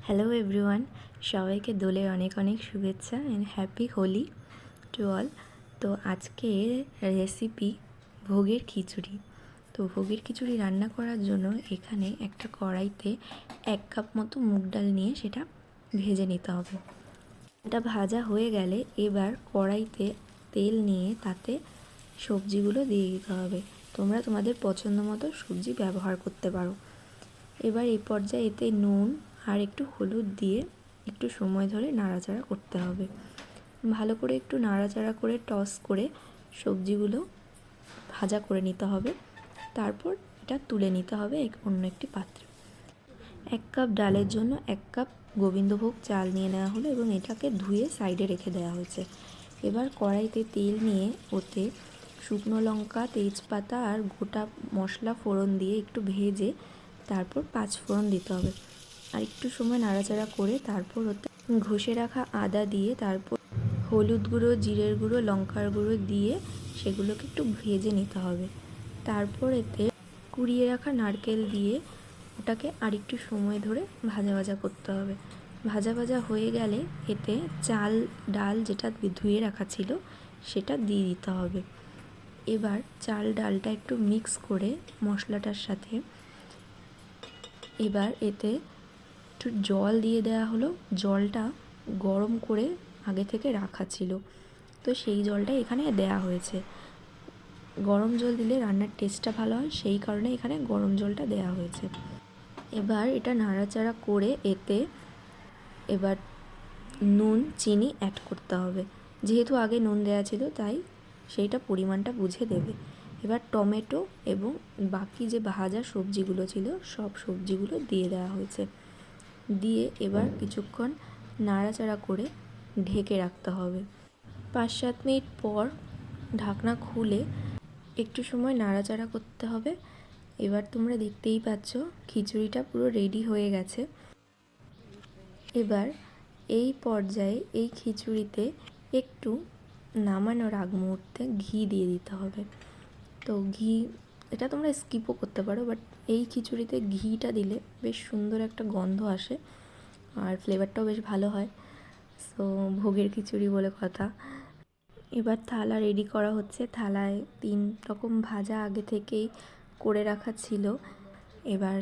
Hello everyone, সবাইকে দোলের অনেক অনেক শুভেচ্ছা and happy Holi to all. তো আজকে রেসিপি ভোগের খিচুড়ি। তো ভোগের খিচুড়ি রান্না করার জন্য এখানে একটা কড়াইতে 1 কাপ মতো মুগ ডাল নিয়ে সেটা ভেজে নিতে হবে। এটা ভাজা হয়ে গেলে এবার কড়াইতে তেল নিয়ে তাতে সবজিগুলো দিয়ে দিতে হবে। তোমরা তোমাদের পছন্দ মতো সবজি ব্যবহার করতে পারো। এবার এই পর্যায়ে এতে নুন আর একটু হলুদ দিয়ে একটু সময় ধরে নাড়াচাড়া করতে হবে। ভালো করে একটু নাড়াচাড়া করে টস করে সবজিগুলো ভাজা করে নিতে হবে। তারপর এটা তুলে নিতে হবে অন্য একটি পাত্রে। 1 কাপ ডালের জন্য 1 কাপ গোবিন্দভোগ চাল নিয়ে নেওয়া হলো এবং এটাকে ধুয়ে সাইডে রেখে দেওয়া হয়েছে। এবার কড়াইতে তেল নিয়ে ওতে শুকনো লঙ্কা, তেজপাতা আর গোটা মশলা ফোড়ন দিয়ে একটু ভেজে তারপর 5 ফোড়ন দিতে হবে। আর একটু সময় নাড়াচাড়া করে তারপর ওতে ঘষে রাখা আদা দিয়ে তারপর হলুদ গুঁড়ো, জিরের গুঁড়ো, লঙ্কার গুঁড়ো দিয়ে সেগুলোকে একটু ভেজে নিতে হবে। তারপর এতে কুড়িয়ে রাখা নারকেল দিয়ে ওটাকে আর একটু সময় ধরে ভাজা ভাজা করতে হবে। ভাজা ভাজা হয়ে গেলে এতে চাল ডাল যেটা ধুয়ে রাখা ছিল সেটা দিয়ে দিতে হবে। এবার চাল ডালটা একটু মিক্স করে মশলাটার সাথে এবার এতে একটু জল দিয়ে দেওয়া হলো। জলটা গরম করে আগে থেকে রাখা ছিল, তো সেই জলটা এখানে দেয়া হয়েছে। গরম জল দিলে রান্নার টেস্টটা ভালো হয়, সেই কারণে এখানে গরম জলটা দেয়া হয়েছে। এবার এটা নাড়াচাড়া করে এতে এবার নুন চিনি অ্যাড করতে হবে। যেহেতু আগে নুন দেওয়া ছিল তাই সেইটা পরিমাণটা বুঝে দেবে। এবার টমেটো এবং বাকি যে ভাজা সবজিগুলো ছিল সব সবজিগুলো দিয়ে দেওয়া হয়েছে। দিয়ে এবার কিছুক্ষণ নাড়াচাড়া করে ঢেকে রাখতে হবে। 5-7 মিনিট পর ঢাকনা খুলে একটু সময় নাড়াচাড়া করতে হবে। এবার তোমরা দেখতেই পাচ্ছ খিচুড়িটা পুরো রেডি হয়ে গেছে। এবার এই পর্যায়ে এই খিচুড়িতে একটু নামানোর আগ মুহূর্তে ঘি দিয়ে দিতে হবে। তো ঘি এটা তোমরা স্কিপও করতে পারো, বাট এই খিচুড়িতে ঘিটা দিলে বেশ সুন্দর একটা গন্ধ আসে আর ফ্লেভারটাও বেশ ভালো হয়। সো ভোগের খিচুড়ি বলে কথা। এবার থালা রেডি করা হচ্ছে। থালায় 3 রকম ভাজা আগে থেকেই করে রাখা ছিল। এবার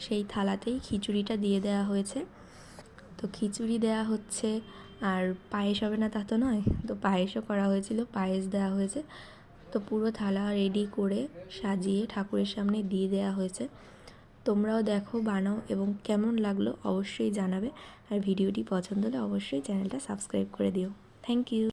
সেই থালাতেই খিচুড়িটা দিয়ে দেওয়া হয়েছে। তো খিচুড়ি দেওয়া হচ্ছে, আর পায়েস হবে না তা তো নয়, তো পায়েসও করা হয়েছিল, পায়েস দেওয়া হয়েছে। তো পুরো থালা রেডি করে সাজিয়ে ঠাকুরের সামনে দিয়ে দেওয়া হয়েছে। তোমরাও দেখো, বানাও এবং কেমন লাগলো অবশ্যই জানাবে। আর ভিডিওটি পছন্দ হলে অবশ্যই চ্যানেলটা সাবস্ক্রাইব করে দিও। Thank you.